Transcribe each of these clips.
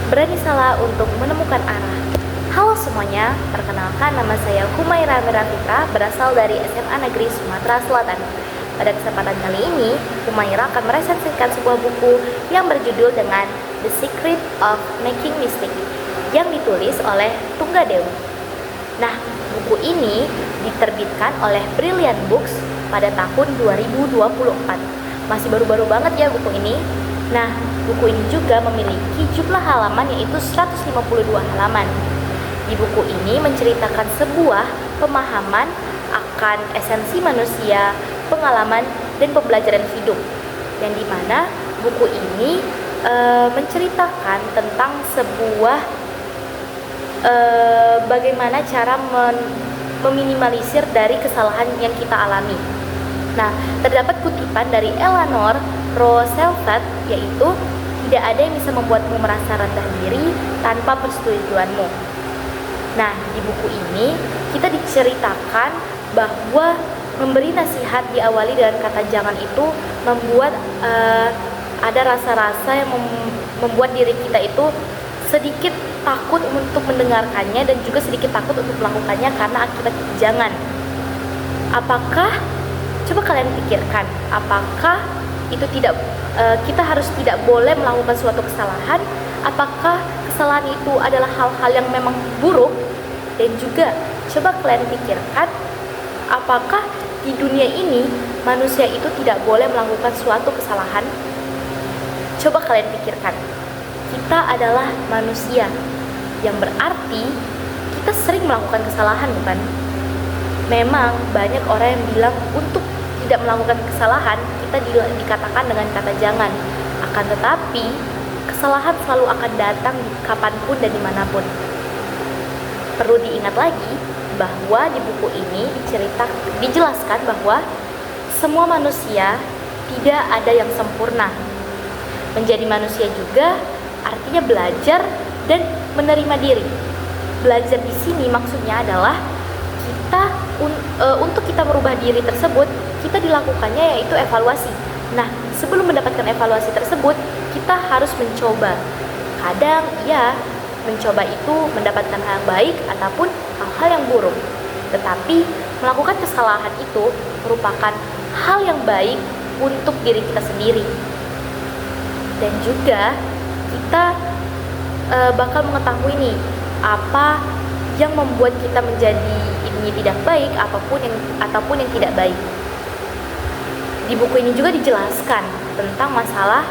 Berani salah untuk menemukan arah. Halo semuanya, perkenalkan nama saya Humaira Mirafitra, berasal dari SMA Negeri Sumatera Selatan. Pada kesempatan kali ini, Humaira akan meresensikan sebuah buku yang berjudul dengan The Secret of Making Mistake yang ditulis oleh Tunggadewi. Nah, buku ini diterbitkan oleh Brilliant Books pada tahun 2024. Masih baru-baru banget ya buku ini. Nah, buku ini juga memiliki jumlah halaman yaitu 152 halaman. Di buku ini menceritakan sebuah pemahaman akan esensi manusia, pengalaman, dan pembelajaran hidup. Yang dimana buku ini menceritakan tentang sebuah bagaimana cara meminimalisir dari kesalahan yang kita alami. Nah, terdapat kutipan dari Eleanor Roosevelt, yaitu tidak ada yang bisa membuatmu merasa rendah diri tanpa persetujuanmu. Nah, di buku ini kita diceritakan bahwa memberi nasihat diawali dengan kata jangan itu membuat ada rasa-rasa yang membuat diri kita itu sedikit takut untuk mendengarkannya dan juga sedikit takut untuk melakukannya karena akibat jangan. Apakah, coba kalian pikirkan, apakah itu kita harus tidak boleh melakukan suatu kesalahan? Apakah kesalahan itu adalah hal-hal yang memang buruk? Dan juga coba kalian pikirkan, apakah di dunia ini manusia itu tidak boleh melakukan suatu kesalahan? Coba kalian pikirkan, kita adalah manusia, yang berarti kita sering melakukan kesalahan, bukan? Memang banyak orang yang bilang untuk tidak melakukan kesalahan kita dikatakan dengan kata jangan. Akan tetapi kesalahan selalu akan datang kapanpun dan dimanapun. Perlu diingat lagi bahwa di buku ini dijelaskan bahwa semua manusia tidak ada yang sempurna. Menjadi manusia juga artinya belajar dan menerima diri. Belajar di sini maksudnya adalah untuk kita merubah diri tersebut, kita dilakukannya yaitu evaluasi. Nah, sebelum mendapatkan evaluasi tersebut, kita harus mencoba. Kadang ya, mencoba itu mendapatkan hal yang baik ataupun hal-hal yang buruk. Tetapi melakukan kesalahan itu merupakan hal yang baik untuk diri kita sendiri. Dan juga kita bakal mengetahui nih apa yang membuat kita menjadi ini tidak baik ataupun yang tidak baik. Di buku ini juga dijelaskan tentang masalah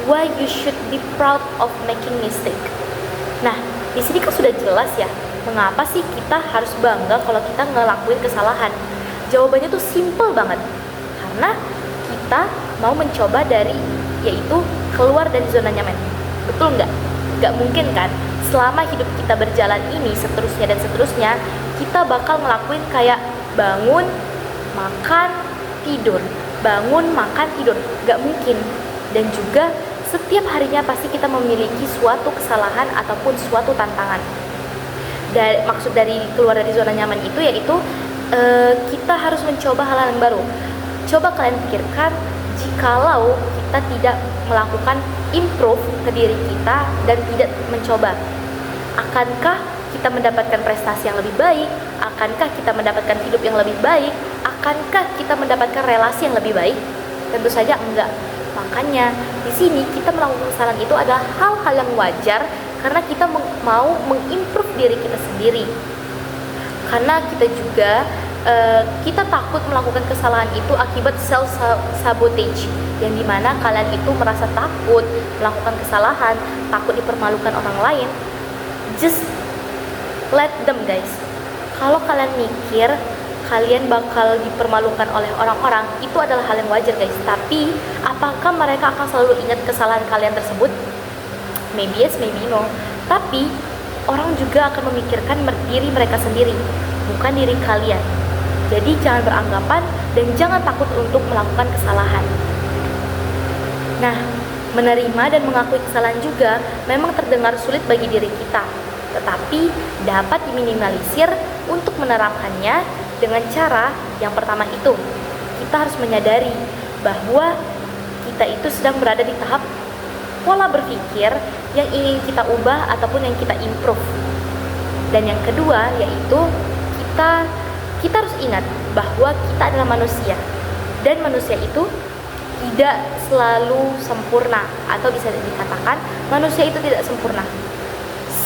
why you should be proud of making mistake. Nah, di sini kan sudah jelas ya, mengapa sih kita harus bangga kalau kita ngelakuin kesalahan? Jawabannya tuh simple banget. Karena kita mau mencoba yaitu keluar dari zona nyaman. Betul nggak? Nggak mungkin kan? Selama hidup kita berjalan ini seterusnya dan seterusnya, kita bakal ngelakuin kayak bangun, makan, tidur, bangun, makan, tidur. Nggak mungkin. Dan juga setiap harinya pasti kita memiliki suatu kesalahan ataupun suatu tantangan. Maksud dari keluar dari zona nyaman itu yaitu kita harus mencoba hal yang baru. Coba kalian pikirkan, jikalau kita tidak melakukan improve ke diri kita dan tidak mencoba, akankah kita mendapatkan prestasi yang lebih baik? Akankah kita mendapatkan hidup yang lebih baik? Akankah kita mendapatkan relasi yang lebih baik? Tentu saja enggak. Makanya di sini kita melakukan kesalahan itu adalah hal-hal yang wajar karena kita mau mengimprove diri kita sendiri. Karena kita juga kita takut melakukan kesalahan itu akibat self sabotage, yang dimana kalian itu merasa takut melakukan kesalahan, takut dipermalukan orang lain. Just let them, guys. Kalau kalian mikir kalian bakal dipermalukan oleh orang-orang, itu adalah hal yang wajar, guys. Tapi apakah mereka akan selalu ingat kesalahan kalian tersebut? Maybe yes, maybe no. Tapi orang juga akan memikirkan diri mereka sendiri, bukan diri kalian. Jadi jangan beranggapan dan jangan takut untuk melakukan kesalahan. Nah, menerima dan mengakui kesalahan juga memang terdengar sulit bagi diri kita, tetapi dapat diminimalisir untuk menerapkannya dengan cara yang pertama itu. Kita harus menyadari bahwa kita itu sedang berada di tahap pola berpikir yang ingin kita ubah ataupun yang kita improve. Dan yang kedua yaitu kita harus ingat bahwa kita adalah manusia, dan manusia itu tidak selalu sempurna, atau bisa dikatakan manusia itu tidak sempurna.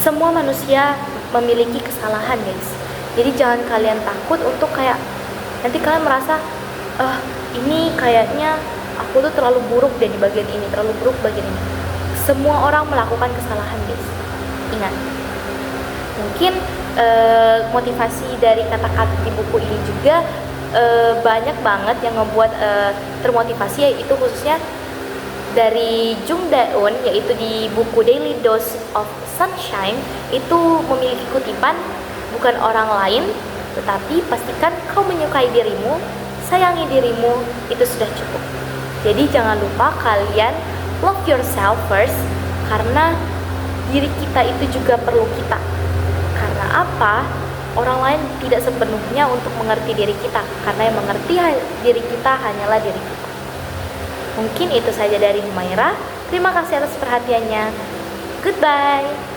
Semua manusia memiliki kesalahan, guys. Jadi jangan kalian takut untuk kayak nanti kalian merasa ini kayaknya aku tuh terlalu buruk deh di bagian ini, terlalu buruk bagian ini. Semua orang melakukan kesalahan, guys. Ingat, mungkin motivasi dari kata-kata di buku ini juga banyak banget yang membuat termotivasi, yaitu khususnya dari Jung Daeun, yaitu di buku Daily Dose of Sunshine. Itu memiliki kutipan, bukan orang lain tetapi pastikan kau menyukai dirimu, sayangi dirimu, itu sudah cukup. Jadi jangan lupa kalian love yourself first, karena diri kita itu juga perlu kita. Karena apa? Orang lain tidak sepenuhnya untuk mengerti diri kita, karena yang mengerti diri kita hanyalah diri kita. Mungkin itu saja dari Humaira. Terima kasih atas perhatiannya. Goodbye.